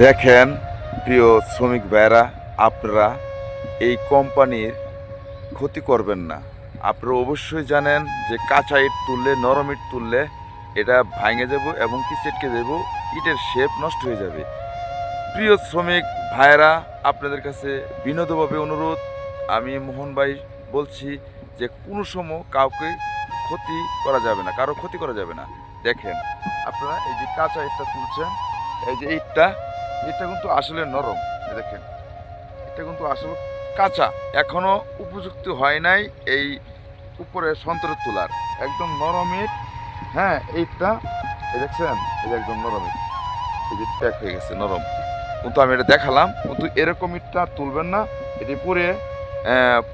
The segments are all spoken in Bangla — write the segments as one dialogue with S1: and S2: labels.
S1: দেখেন প্রিয় শ্রমিক ভাইরা, আপনারা এই কোম্পানির ক্ষতি করবেন না। আপনারা অবশ্যই জানেন যে কাঁচা ইট তুললে, নরম ইট তুললে এটা ভাঙে যাব এবং কি চেটকে যাব, ইটের শেপ নষ্ট হয়ে যাবে। প্রিয় শ্রমিক ভাইরা, আপনাদের কাছে বিনোদভাবে অনুরোধ, আমি মোহন ভাই বলছি যে কোনো সময় কাউকে ক্ষতি করা যাবে না, কারো ক্ষতি করা যাবে না। দেখেন আপনারা এই যে কাঁচা ইটটা তুলছেন, এই যে ইটটা কিন্তু আসলে নরম। দেখেন এটা কিন্তু আসলে কাঁচা, এখনো উপযুক্ত হয় নাই এই উপরে সন্তরে তোলার। একদম নরম ইট। হ্যাঁ, এইটা দেখছেন, এই যে একদম নরম ইট, এই যে প্যাক হয়ে গেছে নরম। কিন্তু আমি এটা দেখালাম, কিন্তু এরকম ইটটা তুলবেন না। এটি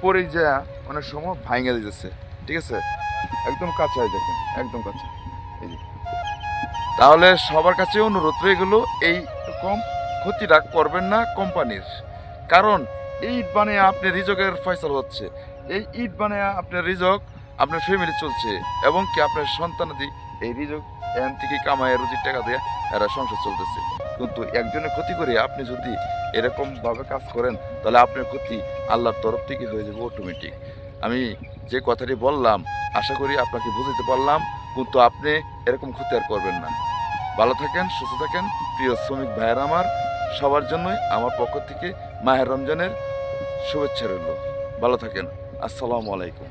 S1: পরে যে অনেক সময় ভাঙে দিতেছে। ঠিক আছে, একদম কাঁচা, দেখেন একদম কাঁচা। এই যে তাহলে সবার কাছে অনুরোধ রয়ে গেল, এইরকম ক্ষতিটা করবেন না কোম্পানির। কারণ এই ইট বানিয়ে আপনি রিজকের ফয়সাল হচ্ছে, এই ইট বানিয়ে আপনার রিজক, আপনার ফ্যামিলি চলছে, এবং কি আপনার সন্তানাদি এই রিজক এখান থেকে কামায় রুজির টাকা দিয়ে এরা সংসার চলতেছে। কিন্তু একজনের ক্ষতি করে আপনি যদি এরকম ভাবে কাজ করেন, তাহলে আপনার ক্ষতি আল্লাহর তরফ থেকে হয়ে যাবে অটোমেটিক। আমি যে কথাটি বললাম, আশা করি আপনাকে বুঝতে পারলাম। কিন্তু আপনি এরকম ক্ষতি আর করবেন না। ভালো থাকেন, সুস্থ থাকেন প্রিয় শ্রমিক ভাইয়েরা আমার। সবার জন্যই আমার পক্ষ থেকে মাহের রমজানের শুভেচ্ছা রইল। ভালো থাকেন। আসসালামু আলাইকুম।